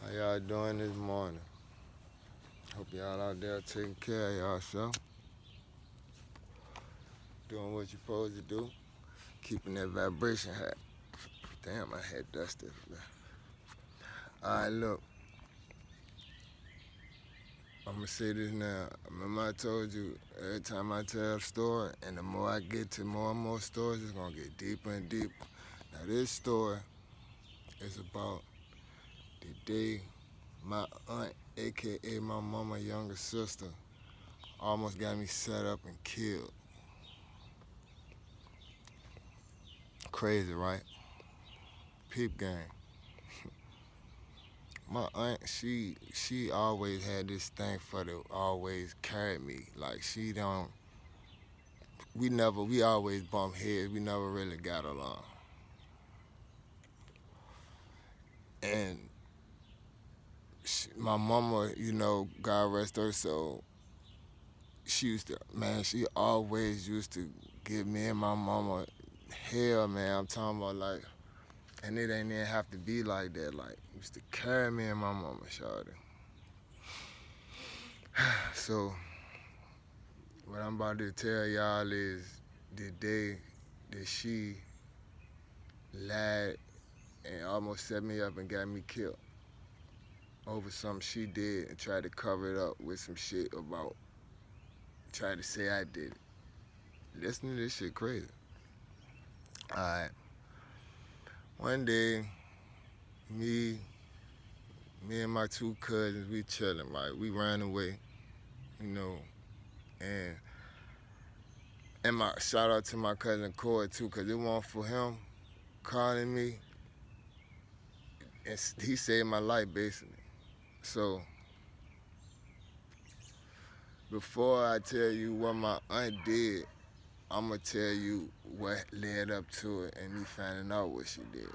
How y'all doing this morning? Hope y'all out there taking care of y'allself, doing what you're supposed to do, keeping that vibration high. Damn, I had dusted. Alright, look, I'm gonna say this now. Remember I told you every time I tell a story, and the more I get to more and more stories, it's gonna get deeper and deeper. Now this story is about the day my aunt, aka my mama's younger sister, almost got me set up and killed. Crazy, right? Peep game. My aunt, she always had this thing for to always carry me. Like she don't, we always bump heads. We never really got along. And my mama, God rest her soul. She used to, man, she always used to give me and my mama hell, man. I'm talking about like, and it ain't even have to be like that. Like used to carry me and my mama, shawty. So what I'm about to tell y'all is the day that she lied and almost set me up and got me killed over something she did and tried to cover it up with some shit about, tried to say I did it. Listen to this shit crazy. Alright. One day, me, me and my two cousins, we chilling, right? We ran away, you know, and my shout out to my cousin Corey too, cause it wasn't for him calling me, and he saved my life basically. So before I tell you what my aunt did, I'm gonna tell you what led up to it and me finding out what she did.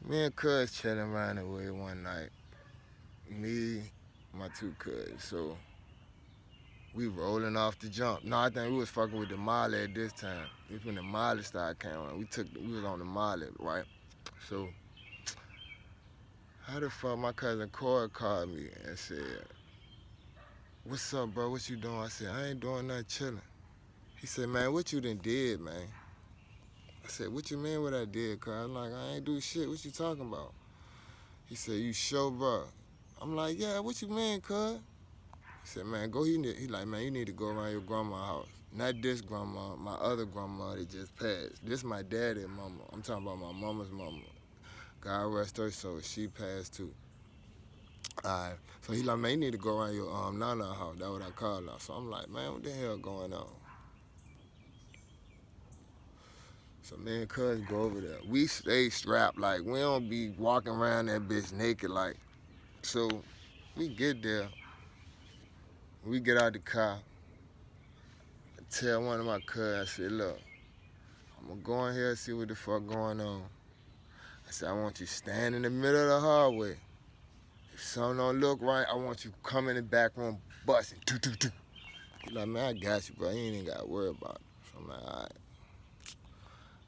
Me and Cuz chilling around the way one night. Me, my two cousins. So we rolling off the jump. No, I think we was fucking with the Molly at this time. This when the Molly started coming on. We was on the Molly, right? So how the fuck my cousin Corey called me and said, "What's up, bro? What you doing?" I said, "I ain't doing nothing, chilling." He said, "Man, what you done did, man?" I said, "What you mean what I did, cuz?" I'm like, "I ain't do shit. What you talking about?" He said, "You sure, bro?" I'm like, "Yeah, what you mean, cuz?" He said, "Man, go." He like, "Man, you need to go around your grandma's house. Not this grandma, my other grandma that just passed. This my daddy mama. I'm talking about my mama's mama. God rest her soul. She passed too." Alright. So he like, "Man, you need to go around your nana house." That's what I call her. So I'm like, "Man, what the hell going on?" So me and cuz go over there. We stay strapped, like we don't be walking around that bitch naked, like. So we get there, we get out the car. I tell one of my cousins, I said, "Look, I'm gonna go in here and see what the fuck going on." I said, "I want you stand in the middle of the hallway. If something don't look right, I want you come in the back room busting. Doo, doo, doo." He like, "Man, I got you, bro. You ain't even got to worry about it." So I'm like, all right.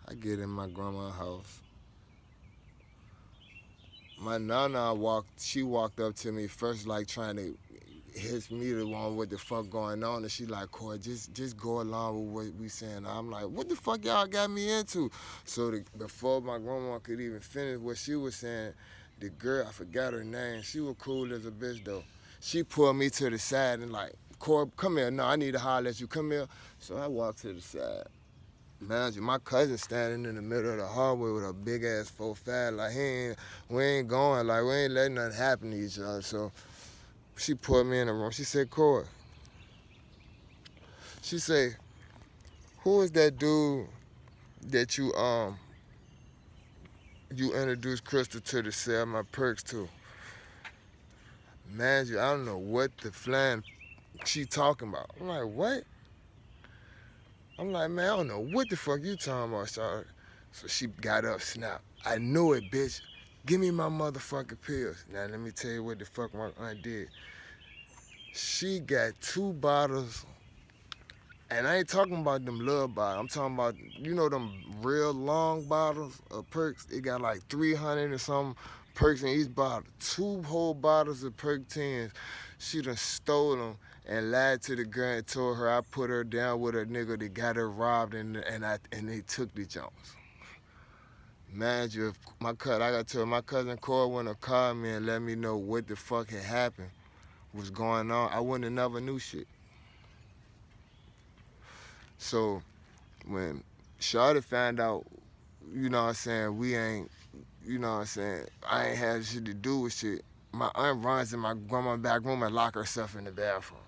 I get in my grandma's house. My nana she walked up to me first, like trying to hit me the one what the fuck going on, and she like, "Corey, just go along with what we saying." I'm like, "What the fuck y'all got me into?" So before my grandma could even finish what she was saying, the girl, I forgot her name, she was cool as a bitch though. She pulled me to the side and like, "Corey, come here. No, I need to holler at you. Come here." So I walked to the side. Imagine my cousin standing in the middle of the hallway with a big ass 4-5, like we ain't going, like we ain't letting nothing happen to each other. So she put me in the room. She said, "Corey," she said, "Who is that dude that you introduced Crystal to sell my perks to?" Man, I don't know what the flying she talking about. I'm like, "What?" I'm like, "Man, I don't know what the fuck you talking about, sorry." So she got up, snapped. "I knew it, bitch. Give me my motherfucking pills." Now let me tell you what the fuck my aunt did. She got 2 bottles And I ain't talking about them little bottles. I'm talking about, you know, them real long bottles of perks. It got like 300 and some perks in each bottle. 2 whole bottles of perk 10s. She done stole them and lied to the girl and told her I put her down with a nigga that got her robbed and they took the Jones. Mind you, if I got to tell my cousin Corey when to call me and let me know what the fuck had happened, was going on, I wouldn't have never knew shit. So when Shawty found out, you know what I'm saying, we ain't, you know what I'm saying, I ain't had shit to do with shit. My aunt runs in my grandma's back room and lock herself in the bathroom.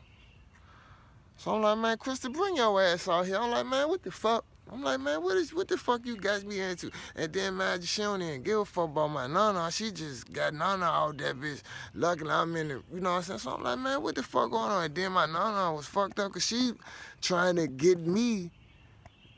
So I'm like, man, Krista, bring your ass out here. I'm like, man, what the fuck? I'm like, man, what the fuck you got me into? And then, man, she don't even give a fuck about my nana. She just got nana out that bitch. Luckily, I'm in the, you know what I'm saying? So I'm like, man, what the fuck going on? And then my nana was fucked up because she trying to get me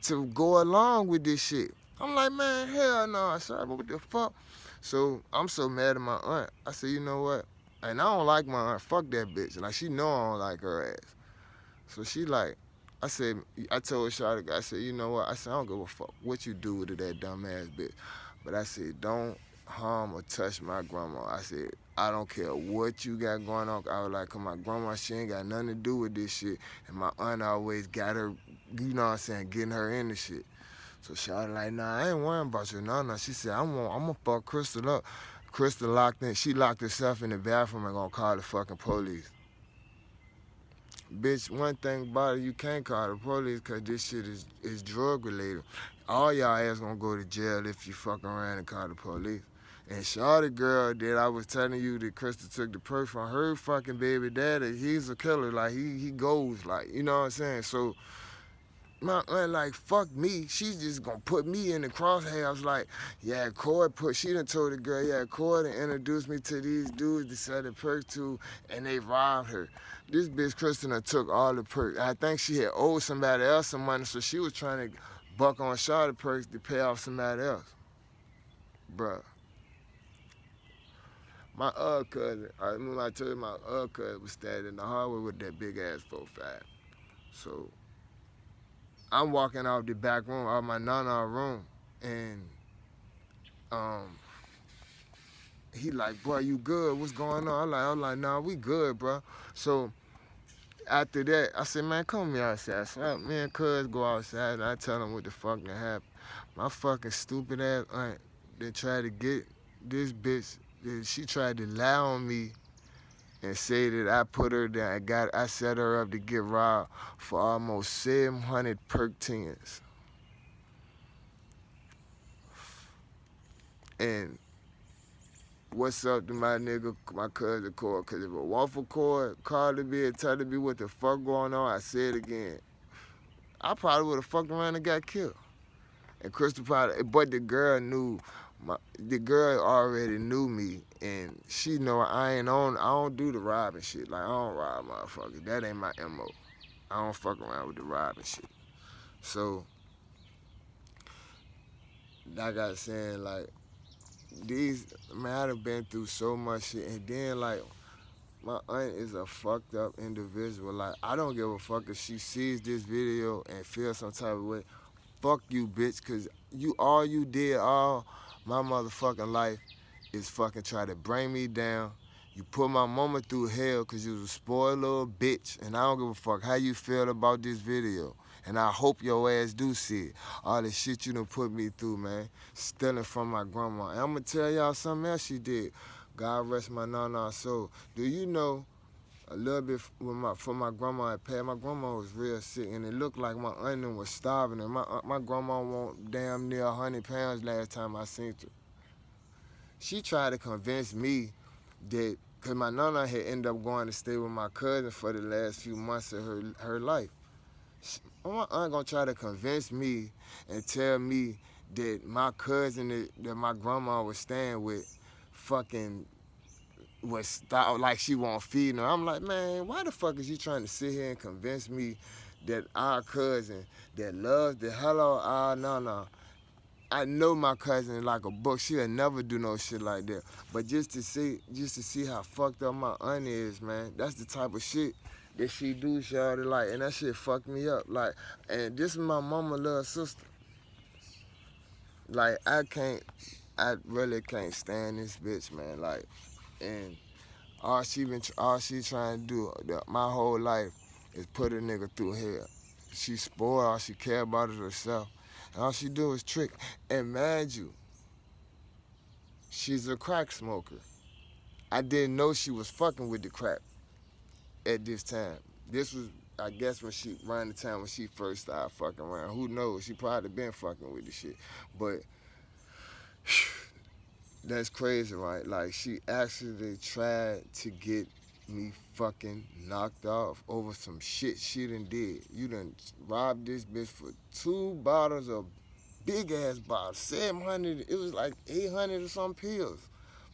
to go along with this shit. I'm like, man, hell no, sorry, what the fuck? So I'm so mad at my aunt. I said, you know what? And I don't like my aunt. Fuck that bitch. Like, she know I don't like her ass. So she like, I told Shawty, I said, you know what? I said, I don't give a fuck what you do to that dumb ass bitch. But I said, don't harm or touch my grandma. I said, I don't care what you got going on. I was like, cause my grandma, she ain't got nothing to do with this shit. And my aunt always got her, you know what I'm saying, getting her in the shit. So Shawty like, nah, I ain't worrying about you. No. She said, I'm gonna fuck Crystal up. Crystal locked in. She locked herself in the bathroom and gonna call the fucking police. Bitch, one thing about it, you can't call the police because this shit is drug related. All y'all ass gonna go to jail if you fuck around and call the police. And Shawty girl that I was telling you that Krista took the perk from her fucking baby daddy, he's a killer. Like, he goes, like, you know what I'm saying? So, my aunt like, fuck me. She's just gonna put me in the crosshairs. Like, yeah, she done told the girl, yeah, Corey introduced me to these dudes to sell the perk to, and they robbed her. This bitch Kristen took all the perks. I think she had owed somebody else some money, so she was trying to buck on Shawty perks to pay off somebody else. Bruh. My cousin, I remember I told you my cousin was standing in the hallway with that big ass 4-5. So I'm walking out the back room, out my nana room, and he like, bro, you good? What's going on? I'm like, nah, we good, bro. So after that, I said, man, come here outside. So me and cuz go outside, and I tell him what the fuck done happened. My fucking stupid ass aunt, they tried to get this bitch, she tried to lie on me and say that I put her down, I set her up to get robbed for almost 700 perk 10s. And what's up to my nigga, my cousin Corey? Because if a waffle Corey called me and told me what the fuck going on, I say it again, I probably would have fucked around and got killed. And Crystal probably, but the girl already knew me, and she know I don't do the robbing shit. Like, I don't rob motherfuckers. That ain't my MO. I don't fuck around with the robbing shit. So, like I was saying, like, man, I done been through so much shit, and then, like, my aunt is a fucked up individual. Like, I don't give a fuck if she sees this video and feels some type of way. Fuck you, bitch, because all you did all my motherfucking life is fucking try to bring me down. You put my mama through hell because you was a spoiled little bitch, and I don't give a fuck how you feel about this video. And I hope your ass do see it. All the shit you done put me through, man. Stealing from my grandma. And I'm going to tell y'all something else she did. God rest my nana soul. Do you know a little bit for my grandma had passed? My grandma was real sick, and it looked like my aunt was starving. And my grandma won't damn near 100 pounds last time I seen her. She tried to convince me that, because my nana had ended up going to stay with my cousin for the last few months of her life. My aunt gonna try to convince me and tell me that my cousin that my grandma was staying with fucking was like she won't feed her. I'm like, man, why the fuck is you trying to sit here and convince me that our cousin that loves the hell out of our nana? I know my cousin like a book. She'll never do no shit like that. But just to see how fucked up my aunt is, man, that's the type of shit that she do, shawty, like, and that shit fucked me up. Like, and this is my mama little sister. Like, I really can't stand this bitch, man. Like, and all she trying to do my whole life is put a nigga through hell. She spoiled, all she care about is herself. And all she do is trick. And mind you, she's a crack smoker. I didn't know she was fucking with the crack at this time. This was, I guess, around the time when she first started fucking around. Who knows? She probably been fucking with the shit. But that's crazy, right? Like, she actually tried to get me fucking knocked off over some shit she done did. You done robbed this bitch for 2 bottles of big ass bottles, 700. It was like 800 or some pills,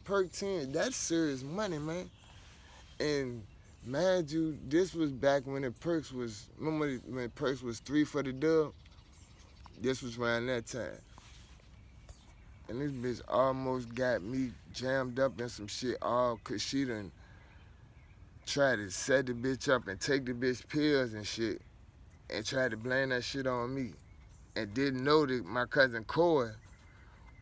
per 10. That's serious money, man. And mind you, this was back when the perks was. Remember when perks was 3 for the dub? This was around that time. And this bitch almost got me jammed up in some shit, all cause she done tried to set the bitch up and take the bitch pills and shit, and tried to blame that shit on me, and didn't know that my cousin Coy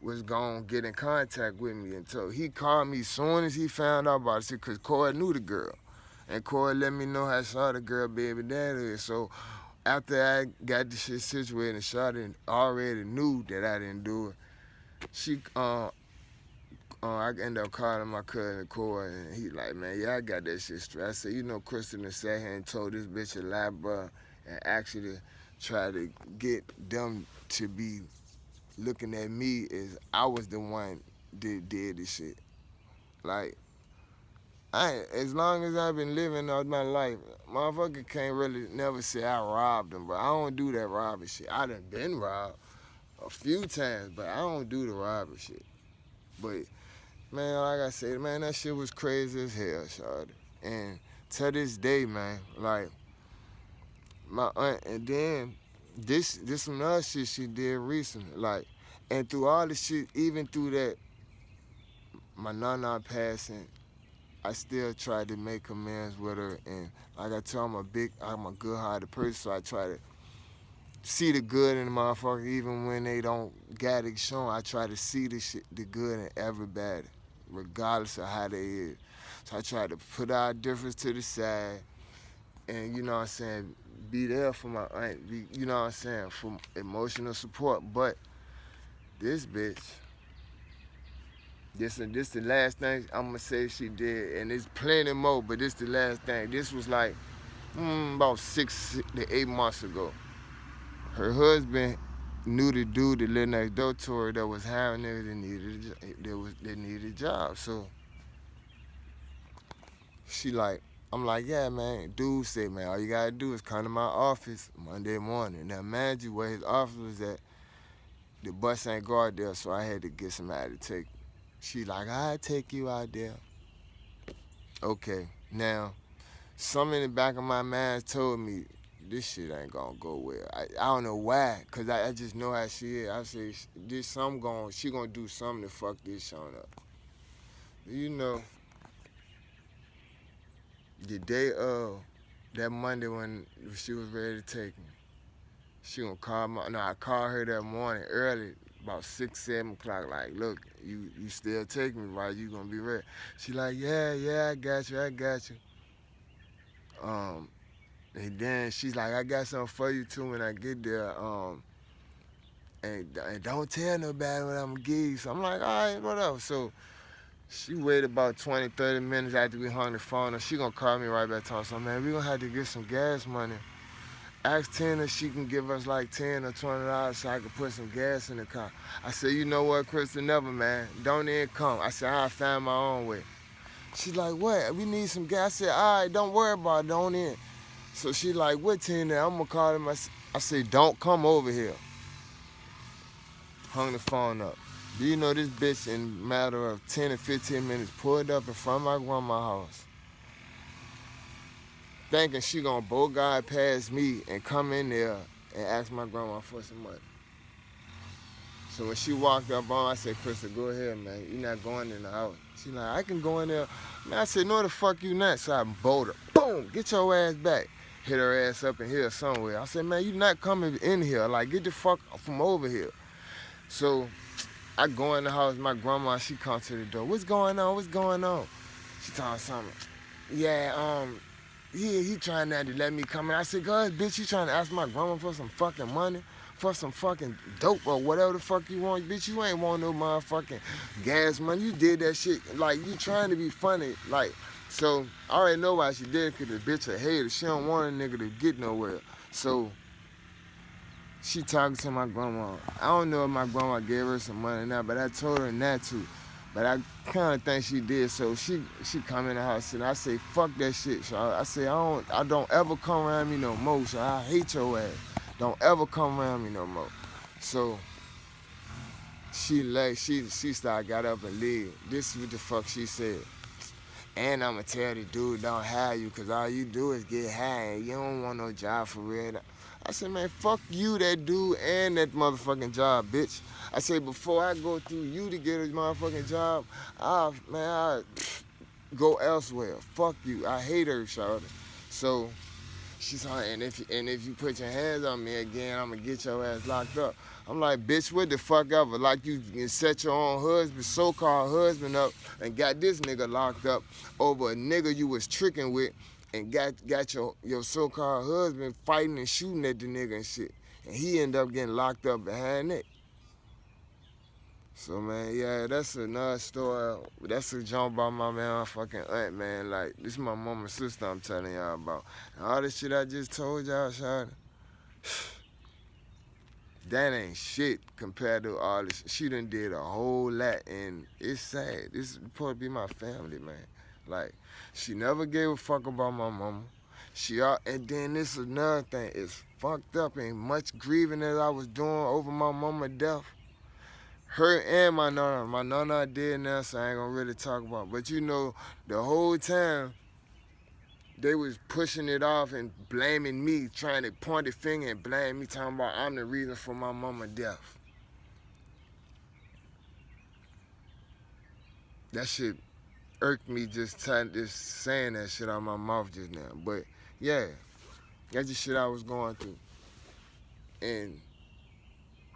was gonna get in contact with me. And so he called me soon as he found out about it, cause Coy knew the girl, and Coy let me know how saw the girl baby daddy is. So after I got the shit situated and Shawty already knew that I didn't do it, I ended up calling my cousin Coy, and he like, man, yeah, I got that shit straight. I said, you know, Kristen done sat here and told this bitch a lie, bro, and actually tried to get them to be looking at me as I was the one that did this shit. Like, as long as I've been living all my life, motherfucker can't really never say I robbed them, bro. I don't do that robbing shit. I done been robbed a few times, but I don't do the robbing shit. But, man, like I said, man, that shit was crazy as hell, shawty. And to this day, man, like, my aunt, and then this some other shit she did recently, like, and through all the shit, even through that, my nana passing, I still tried to make amends with her, and like I told I'm a good-hearted person, so I try to see the good in the motherfucker, even when they don't got it shown. I try to see the good in everybody, regardless of how they is. So I try to put our difference to the side, and you know what I'm saying, be there for my aunt, you know what I'm saying, for emotional support. But this bitch, this the last thing I'm gonna say she did, and there's plenty more, but this the last thing. This was like about 6 to 8 months ago. Her husband knew the dude that lived next door to her that was hiring her that needed a job. So I'm like, yeah, man. Dude said, man, all you gotta do is come to my office Monday morning. Now, mind you, where his office was at, the bus ain't go out there, so I had to get somebody to take me. She like, I'll take you out there. Okay, now, something in the back of my mind told me, this shit ain't gonna go well. I don't know why, cause I just know how she is. I say, she gonna do something to fuck this shit up. You know, the day of that Monday when she was ready to take me, she gonna call I called her that morning early, about 6, 7 o'clock, like, look, you still taking me, right? You gonna be ready? She like, yeah, I got you. And then she's like, I got something for you too when I get there. And don't tell nobody what I'm gonna give you. So I'm like, all right, whatever. So she waited about 20, 30 minutes after we hung the phone, and she gonna call me right back to so, man, we gonna have to get some gas money. Ask Tina if she can give us like $10 or $20 so I can put some gas in the car. I said, you know what, Kristen, never, man. Don't even come. I said, I'll find my own way. She's like, what? We need some gas. I said, all right, don't worry about it. Don't in. So she like, what Tina? I'm gonna call him. I said, don't come over here. Hung the phone up. Do you know this bitch in a matter of 10 or 15 minutes pulled up in front of my grandma's house, thinking she gonna bogart past me and come in there and ask my grandma for some money. So when she walked up on, I said, Krista, go ahead, man. You're not going in the house. She like, I can go in there. Man, I said, no, the fuck you not. So I bolted her. boom, get your ass back. Hit her ass up in here somewhere. I said, man, you not coming in here. Like, get the fuck from over here. So I go in the house, my grandma, she comes to the door. What's going on? What's going on? She talking something. Yeah, he trying not to let me come in. I said, God, bitch, you trying to ask my grandma for some fucking money? For some fucking dope or whatever the fuck you want? Bitch, you ain't want no motherfucking gas money. You did that shit. Like, you trying to be funny. Like, so I already know why she did it, because the bitch a hater. She don't want a nigga to get nowhere. So she talking to my grandma. I don't know if my grandma gave her some money or not, but I told her not to. But I kind of think she did. So she come in the house and I say, fuck that shit. So I say, I don't ever come around me no more. So I hate your ass. Don't ever come around me no more. So she started, got up and leave. This is what the fuck she said. And I'ma tell the dude don't hire you, cause all you do is get high and you don't want no job for real. I said, man, fuck you, that dude, and that motherfucking job, bitch. I said, before I go through you to get a motherfucking job, I'll go elsewhere. Fuck you. I hate her, shawty. So she's like, and if you put your hands on me again, I'm gonna get your ass locked up. I'm like, bitch, what the fuck ever? Like you set your own husband, so-called husband up and got this nigga locked up over a nigga you was tricking with and got your so-called husband fighting and shooting at the nigga and shit. And he ended up getting locked up behind it. So, man, yeah, that's another story. That's a jump about my man, fucking aunt, man. Like, this is my mama's sister I'm telling y'all about. And all this shit I just told y'all, shawty, that ain't shit compared to all this. She done did a whole lot, and it's sad. This is supposed to be my family, man. Like, she never gave a fuck about my mama. And then this is another thing. It's fucked up. Ain't much grieving that I was doing over my mama's death. Her and my nana. My nana did now, so I ain't gonna really talk about it. But you know, the whole time, they was pushing it off and blaming me, trying to point the finger and blame me, talking about I'm the reason for my mama's death. That shit irked me just saying that shit out my mouth just now. But yeah, that's the shit I was going through. And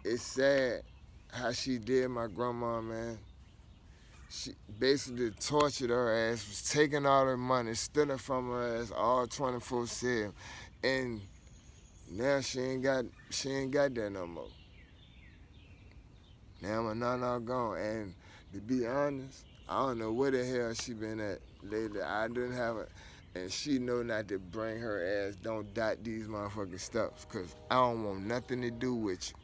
it's sad how she did my grandma, man. She basically tortured her ass, was taking all her money, stealing from her ass all 24/7. And now she ain't got that no more. Now my nana gone. And to be honest, I don't know where the hell she been at lately. I didn't have it. And she know not to bring her ass, don't dot these motherfucking steps. Cause I don't want nothing to do with you.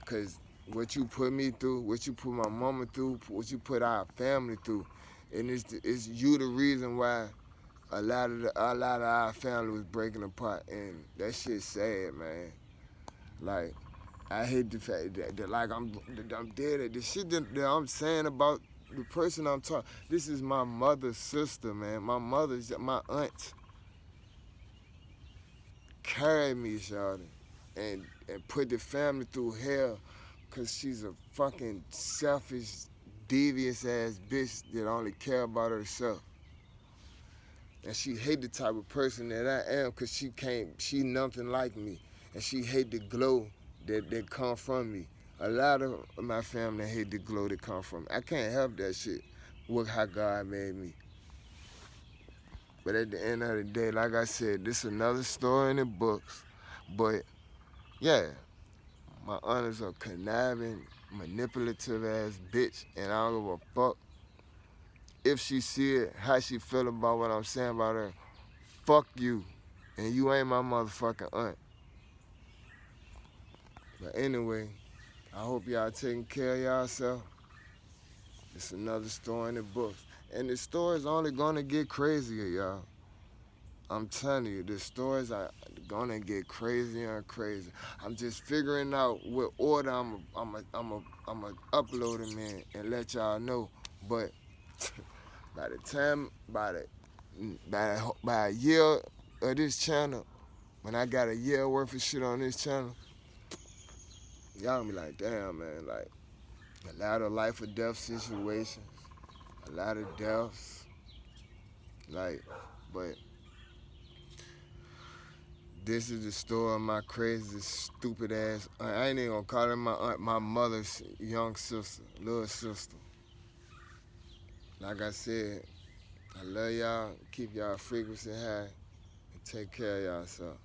Cause what you put me through, what you put my mama through, what you put our family through, and it's you the reason why a lot of our family was breaking apart, and that shit's sad, man. Like, I hate the fact that like I'm dead at the shit that I'm saying about the person I'm talking. This is my mother's sister, man. My my aunt carried me, shawty, and put the family through hell, cause she's a fucking selfish, devious ass bitch that only care about herself. And she hate the type of person that I am, cause she nothing like me. And she hate the glow that come from me. A lot of my family hate the glow that come from me. I can't help that shit with how God made me. But at the end of the day, like I said, this is another story in the books. But yeah, my aunt is a conniving, manipulative ass bitch, and I don't give a fuck if she see it, how she feel about what I'm saying about her. Fuck you, and you ain't my motherfucking aunt. But anyway, I hope y'all taking care of yourself. It's another story in the books. And the story's only gonna get crazier, y'all. I'm telling you, the stories are gonna get crazier and crazier. I'm just figuring out what order I'm upload them in and let y'all know. But by the time, by a year of this channel, when I got a year worth of shit on this channel, y'all gonna be like, damn, man, like a lot of life or death situations, a lot of deaths, like But this is the story of my crazy, stupid ass aunt. I ain't even gonna call her my aunt, my mother's young sister, little sister. Like I said, I love y'all, keep y'all frequency high, and take care of y'all. So.